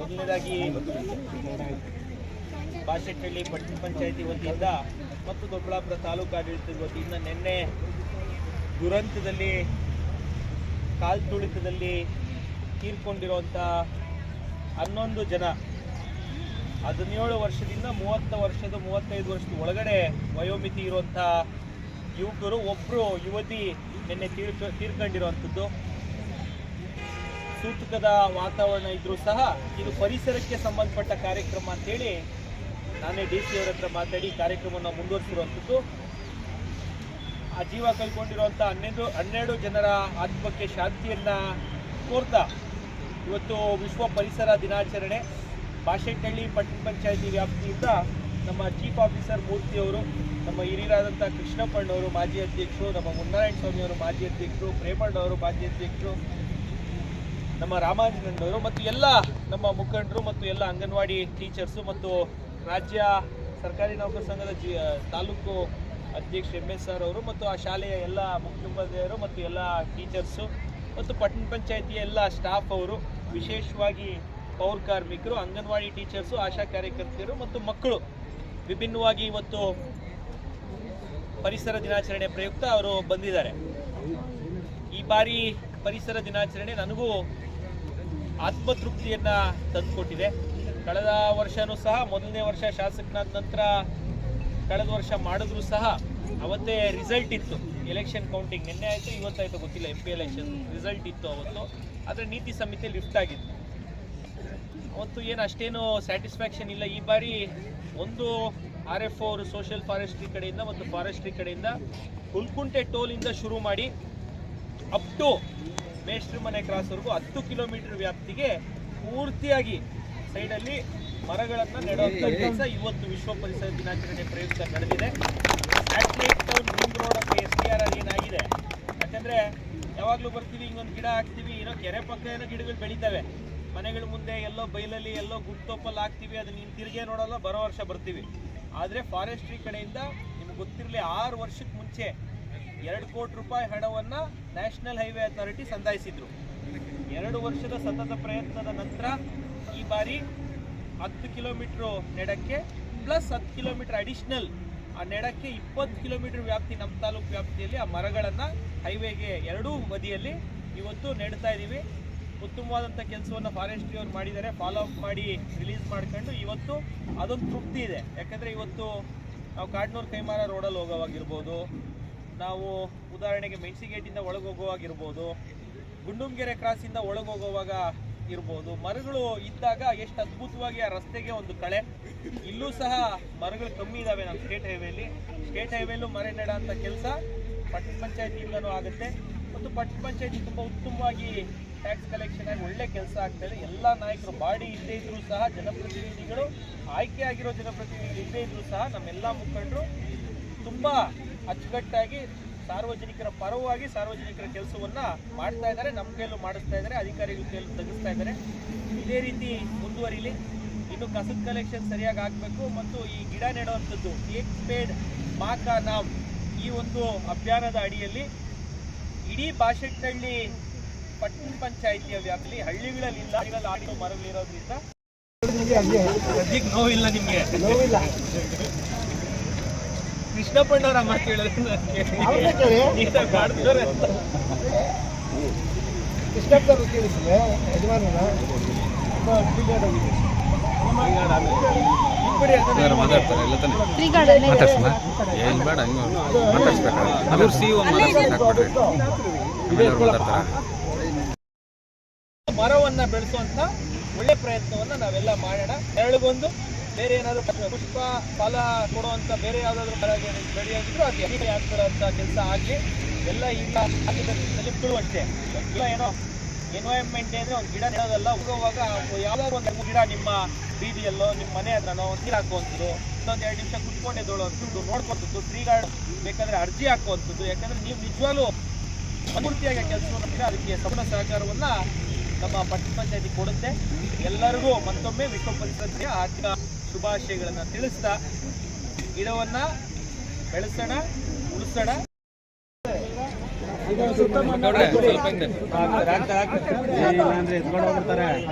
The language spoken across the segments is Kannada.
ಮೊದಲನೇದಾಗಿ ಬಾಶೆಟ್ಟಹಳ್ಳಿ ಪಟ್ಟಣ ಪಂಚಾಯಿತಿ ವತಿಯಿಂದ ಮತ್ತು ದೊಡ್ಡಬಳ್ಳಾಪುರ ತಾಲೂಕು ಆಡಳಿತದ ವತಿಯಿಂದ ನಿನ್ನೆ ದುರಂತದಲ್ಲಿ ಕಾಲ್ತುಳಿತದಲ್ಲಿ ತೀರ್ಕೊಂಡಿರುವಂಥ 11 ಜನ 17 ವರ್ಷದಿಂದ 30 ವರ್ಷದ 35 ವರ್ಷದ ಒಳಗಡೆ ವಯೋಮಿತಿ ಇರುವಂಥ ಯುವಕರು, ಒಬ್ಬರು ಯುವತಿ ನಿನ್ನೆ ತೀರ್ಕೊಂಡಿರುವಂಥದ್ದು. ಸೂತಕದ ವಾತಾವರಣ ಇದ್ರೂ ಸಹ ಇದು ಪರಿಸರಕ್ಕೆ ಸಂಬಂಧಪಟ್ಟ ಕಾರ್ಯಕ್ರಮ ಅಂತೇಳಿ ನಾನೇ DC ಅವರ ಹತ್ರ ಮಾತಾಡಿ ಕಾರ್ಯಕ್ರಮವನ್ನು ಮುಂದುವರಿಸಿರುವಂಥದ್ದು. ಆ ಜೀವ ಕಳ್ಕೊಂಡಿರುವಂಥ 12 ಜನರ ಆತ್ಮಕ್ಕೆ ಶಾಂತಿಯನ್ನು ಕೋರ್ತಾ ಇವತ್ತು ವಿಶ್ವ ಪರಿಸರ ದಿನಾಚರಣೆ ಬಾಶೆಟ್ಟಹಳ್ಳಿ ಪಟ್ಟಣ ಪಂಚಾಯಿತಿ ವ್ಯಾಪ್ತಿಯಿಂದ ನಮ್ಮ ಚೀಫ್ ಆಫೀಸರ್ ಮೂರ್ತಿಯವರು, ನಮ್ಮ ಹಿರಿಯರಾದಂಥ ಕೃಷ್ಣಪ್ಪಣ್ಣವರು ಮಾಜಿ ಅಧ್ಯಕ್ಷರು, ನಮ್ಮ ಮುನ್ನಾರಾಯಣ ಸ್ವಾಮಿಯವರು ಮಾಜಿ ಅಧ್ಯಕ್ಷರು, ಪ್ರೇಮಣ್ಣವರು ಮಾಜಿ ಅಧ್ಯಕ್ಷರು, ನಮ್ಮ ರಾಮಾಂಜನಣ್ಣವರು ಮತ್ತು ಎಲ್ಲ ನಮ್ಮ ಮುಖಂಡರು ಮತ್ತು ಎಲ್ಲ ಅಂಗನವಾಡಿ ಟೀಚರ್ಸು ಮತ್ತು ರಾಜ್ಯ ಸರ್ಕಾರಿ ನೌಕರ ಸಂಘದ ತಾಲೂಕು ಅಧ್ಯಕ್ಷ MS ಅವರು ಮತ್ತು ಆ ಶಾಲೆಯ ಎಲ್ಲ ಮುಖ್ಯೋಪಾಧ್ಯಾಯರು ಮತ್ತು ಎಲ್ಲ ಟೀಚರ್ಸು ಮತ್ತು ಪಟ್ಟಣ ಪಂಚಾಯಿತಿಯ ಎಲ್ಲ ಸ್ಟಾಫ್ ಅವರು, ವಿಶೇಷವಾಗಿ ಪೌರ ಕಾರ್ಮಿಕರು, ಅಂಗನವಾಡಿ ಟೀಚರ್ಸು, ಆಶಾ ಕಾರ್ಯಕರ್ತೆಯರು ಮತ್ತು ಮಕ್ಕಳು ವಿಭಿನ್ನವಾಗಿ ಇವತ್ತು ಪರಿಸರ ದಿನಾಚರಣೆ ಪ್ರಯುಕ್ತ ಅವರು ಬಂದಿದ್ದಾರೆ. ಈ ಬಾರಿ ಪರಿಸರ ದಿನಾಚರಣೆ ನನಗೂ ಆತ್ಮತೃಪ್ತಿಯನ್ನು ತಂದುಕೊಟ್ಟಿದೆ. ಕಳೆದ ವರ್ಷವೂ ಸಹ ಮೊದಲನೇ ವರ್ಷ ಶಾಸಕನಾದ ನಂತರ ಕಳೆದ ವರ್ಷ ಮಾಡಿದ್ರೂ ಸಹ ಅವತ್ತೇ ರಿಸಲ್ಟ್ ಇತ್ತು. ಎಲೆಕ್ಷನ್ ಕೌಂಟಿಂಗ್ ನಿನ್ನೆ ಆಯಿತು ಇವತ್ತಾಯಿತು ಗೊತ್ತಿಲ್ಲ, MP ಎಲೆಕ್ಷನ್ ರಿಸಲ್ಟ್ ಇತ್ತು ಅವತ್ತು. ಆದರೆ ನೀತಿ ಸಮಿತಿ ಲಿಫ್ಟ್ ಆಗಿತ್ತು. ಅವತ್ತು ಏನು ಅಷ್ಟೇನು ಸ್ಯಾಟಿಸ್ಫ್ಯಾಕ್ಷನ್ ಇಲ್ಲ. ಈ ಬಾರಿ ಒಂದು RFO ಅವರು ಸೋಷಿಯಲ್ ಫಾರೆಸ್ಟ್ರಿ ಕಡೆಯಿಂದ ಮತ್ತು ಫಾರೆಸ್ಟ್ರಿ ಕಡೆಯಿಂದ ಹುಲ್ಕುಂಟೆ ಟೋಲಿಂದ ಶುರು ಮಾಡಿ ಅಪ್ ಟು ಮೇಷ್ಟ್ರ ಮನೆ ಕ್ರಾಸ್ವರೆಗೂ 10 ಕಿಲೋಮೀಟರ್ ವ್ಯಾಪ್ತಿಗೆ ಪೂರ್ತಿಯಾಗಿ ಸೈಡಲ್ಲಿ ಮರಗಳನ್ನು ನೆಡುವಂಥ ಕೆಲಸ ಇವತ್ತು ವಿಶ್ವ ಪರಿಸರ ದಿನಾಚರಣೆ ಪ್ರಯುಕ್ತ ನಡೆದಿದೆ. ಸ್ಯಾಟಲೈಟ್ ಟೌನ್ ರಿಂಗ್ ರೋಡ್ ಅಂತ STRR ಏನಾಗಿದೆ, ಯಾಕಂದರೆ ಯಾವಾಗಲೂ ಬರ್ತೀವಿ, ಹಿಂಗೊಂದು ಗಿಡ ಹಾಕ್ತೀವಿ, ಏನೋ ಕೆರೆ ಪಕ್ಕ ಏನೋ ಗಿಡಗಳು ಬೆಳೀತವೆ, ಮನೆಗಳ ಮುಂದೆ ಎಲ್ಲೋ ಬೈಲಲ್ಲಿ ಎಲ್ಲೋ ಗುಡ್ತೋಪಲ್ಲಿ ಹಾಕ್ತೀವಿ, ಅದು ನೀನು ತಿರುಗೇ ನೋಡೋಲ್ಲ, ಬರೋ ವರ್ಷ ಬರ್ತೀವಿ. ಆದರೆ ಫಾರೆಸ್ಟ್ರಿ ಕಡೆಯಿಂದ ನಿಮ್ಗೆ ಗೊತ್ತಿರಲಿ 6 ವರ್ಷಕ್ಕೆ ಮುಂಚೆ 2 ಕೋಟಿ ರೂಪಾಯಿ ಹಣವನ್ನು ನ್ಯಾಷನಲ್ ಹೈವೇ ಅಥಾರಿಟಿ ಸಂದಾಯಿಸಿದ್ರು. 2 ವರ್ಷದ ಸತತ ಪ್ರಯತ್ನದ ನಂತರ ಈ ಬಾರಿ 10 ಕಿಲೋಮೀಟ್ರು ನೆಡಕ್ಕೆ ಪ್ಲಸ್ 10 ಕಿಲೋಮೀಟರ್ ಅಡಿಷ್ನಲ್ ಆ ನೆಡಕ್ಕೆ 20 ಕಿಲೋಮೀಟರ್ ವ್ಯಾಪ್ತಿ ನಮ್ಮ ತಾಲೂಕು ವ್ಯಾಪ್ತಿಯಲ್ಲಿ ಆ ಮರಗಳನ್ನು ಹೈವೇಗೆ ಎರಡೂ ಬದಿಯಲ್ಲಿ ಇವತ್ತು ನೆಡ್ತಾ ಇದ್ದೀವಿ. ಉತ್ತಮವಾದಂಥ ಕೆಲಸವನ್ನು ಫಾರೆಸ್ಟ್ರಿ ಅವರು ಮಾಡಿದ್ದಾರೆ. ಫಾಲೋ ಅಪ್ ಮಾಡಿ ರಿಲೀಸ್ ಮಾಡ್ಕೊಂಡು ಇವತ್ತು ಅದೊಂದು ತೃಪ್ತಿ ಇದೆ. ಯಾಕಂದರೆ ಇವತ್ತು ನಾವು ಕಾಡ್ನೂರು ಕೈಮಾರ ರೋಡಲ್ಲಿ ಹೋಗೋವಾಗಿರ್ಬೋದು, ನಾವು ಉದಾಹರಣೆಗೆ ಮೆಣಸಿಗೇಟಿಂದ ಒಳಗೆ ಹೋಗುವಾಗಿರ್ಬೋದು, ಗುಂಡುಮಗೆರೆ ಕ್ರಾಸಿಂದ ಒಳಗೆ ಹೋಗುವಾಗ ಇರ್ಬೋದು, ಮರಗಳು ಇದ್ದಾಗ ಎಷ್ಟು ಅದ್ಭುತವಾಗಿ ಆ ರಸ್ತೆಗೆ ಒಂದು ಕಳೆ. ಇಲ್ಲೂ ಸಹ ಮರಗಳು ಕಮ್ಮಿ ಇದ್ದಾವೆ ನಮ್ಮ ಸ್ಟೇಟ್ ಹೈವೇಲೂ ಮರ ನೆಡ ಅಂತ ಕೆಲಸ ಪಟ್ಟಣ ಪಂಚಾಯತಿಯಿಂದನೂ ಆಗುತ್ತೆ. ಮತ್ತು ಪಟ್ಟಣ ಪಂಚಾಯತಿ ತುಂಬ ಉತ್ತಮವಾಗಿ ಟ್ಯಾಕ್ಸ್ ಕಲೆಕ್ಷನ್ ಆಗಿ ಒಳ್ಳೆ ಕೆಲಸ ಆಗ್ತಾಯಿದೆ. ಎಲ್ಲ ನಾಯಕರು ಬಾಡಿ ಇಲ್ಲದೇ ಇದ್ದರೂ ಸಹ, ಜನಪ್ರತಿನಿಧಿಗಳು ಆಯ್ಕೆ ಆಗಿರೋ ಜನಪ್ರತಿನಿಧಿಗಳು ಇಲ್ಲದೇ ಇದ್ದರೂ ಸಹ ನಮ್ಮೆಲ್ಲ ಮುಖಂಡರು ತುಂಬ ಅಚ್ಚುಕಟ್ಟಾಗಿ ಸಾರ್ವಜನಿಕರ ಪರವಾಗಿ ಸಾರ್ವಜನಿಕರ ಕೆಲಸವನ್ನು ಮಾಡ್ತಾ ಇದ್ದಾರೆ. ನಮ್ಮ ಕೈಯಲ್ಲೂ ಮಾಡಿಸ್ತಾ ಇದ್ದಾರೆ, ಅಧಿಕಾರಿಗಳ ಕೈಯಲ್ಲೂ ತೆಗೆಸ್ತಾ ಇದ್ದಾರೆ. ಇದೇ ರೀತಿ ಮುಂದುವರಿಲಿ. ಇನ್ನು ಕಸದ ಕಲೆಕ್ಷನ್ ಸರಿಯಾಗಿ ಆಗಬೇಕು ಮತ್ತು ಈ ಗಿಡ ನೆಡುವಂಥದ್ದು ಏಕ್ ಪೇಡ್ ಮಾ ಕಾ ನಾಮ್ ಈ ಒಂದು ಅಭಿಯಾನದ ಅಡಿಯಲ್ಲಿ ಇಡೀ ಬಾಶೆಟ್ಟಹಳ್ಳಿ ಪಟ್ಟಣ ಪಂಚಾಯಿತಿಯ ವ್ಯಾಪ್ತಿಯಲ್ಲಿ ಹಳ್ಳಿಗಳಲ್ಲಿ ಆಡಿರೋ ಮರಗಳಿರೋದ್ರಿಂದ ನೋವಿಲ್ಲ. ನಿಮಗೆ ನೋವಿಲ್ಲ? ಕೃಷ್ಣಪ್ಪಣ್ಣವ್ರ ಮಾತು ಹೇಳಿದ್ರೆ ಮರವನ್ನ ಬೆಳೆಸುವಂತ ಒಳ್ಳೆ ಪ್ರಯತ್ನವನ್ನ ನಾವೆಲ್ಲ ಮಾಡೋಣ. ಎರಡಗೊಂದು ಬೇರೆ ಏನಾದರೂ ಪುಷ್ಪ ಫಲ ಕೊಡುವಂಥ ಬೇರೆ ಯಾವುದಾದ್ರೂ ಮರ ಬೆಳೆಯೋದಿದ್ರು ಅದು ಎಲ್ಲಿ ಆಗ್ತಿರೋಂಥ ಕೆಲಸ ಆಗಲಿ. ಎಲ್ಲ ಈಗ ಆಗಿದ್ದಲ್ಲಿ ಅಷ್ಟೇ. ಇಲ್ಲ ಏನೋ ಎನ್ವೈರನ್ಮೆಂಟ್ ಅಂದರೆ ಒಂದು ಗಿಡ ನೆಡೋದಲ್ಲ, ಹೋಗುವಾಗ ಯಾವುದಾದ್ರು ಒಂದು ಗಿಡ ನಿಮ್ಮ ಬೀದಿಯಲ್ಲೋ ನಿಮ್ಮ ಮನೆ ಹತ್ರನೋ ನೀರು ಹಾಕುವಂಥದ್ದು, ಇನ್ನೊಂದು 2 ನಿಮಿಷ ಕುತ್ಕೊಂಡೆ ದೊಳೋವಂಥದ್ದು, ನೋಡ್ಕೊಳ್ತದ್ದು, ಟ್ರೀ ಗಾರ್ಡ್ ಬೇಕಾದರೆ ಅರ್ಜಿ ಹಾಕುವಂಥದ್ದು. ಯಾಕಂದರೆ ನೀವು ನಿಜವಾಗ್ಲೂ ಪೂರ್ತಿಯಾಗಿ ಕೆಲಸವನ್ನು ಅದಕ್ಕೆ ಸಂಪೂರ್ಣ ಸಹಕಾರವನ್ನು ನಮ್ಮ ಪಟ್ಟಣ ಪಂಚಾಯತಿ ಕೊಡುತ್ತೆ. ಎಲ್ಲರಿಗೂ ಮತ್ತೊಮ್ಮೆ ವಿಶ್ವ ಪರಿಸರ ದಿನದ ಆರ್ಥಿಕ ಶುಭಾಶಯಗಳನ್ನು ತಿಳಿಸ್ತಾ ಗಿಡವನ್ನು ಬೆಳೆಸೋಣ, ಉಳಿಸೋಣ.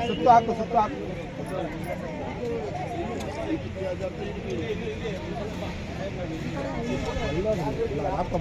ಸುತ್ತು ಹಾಕು आपका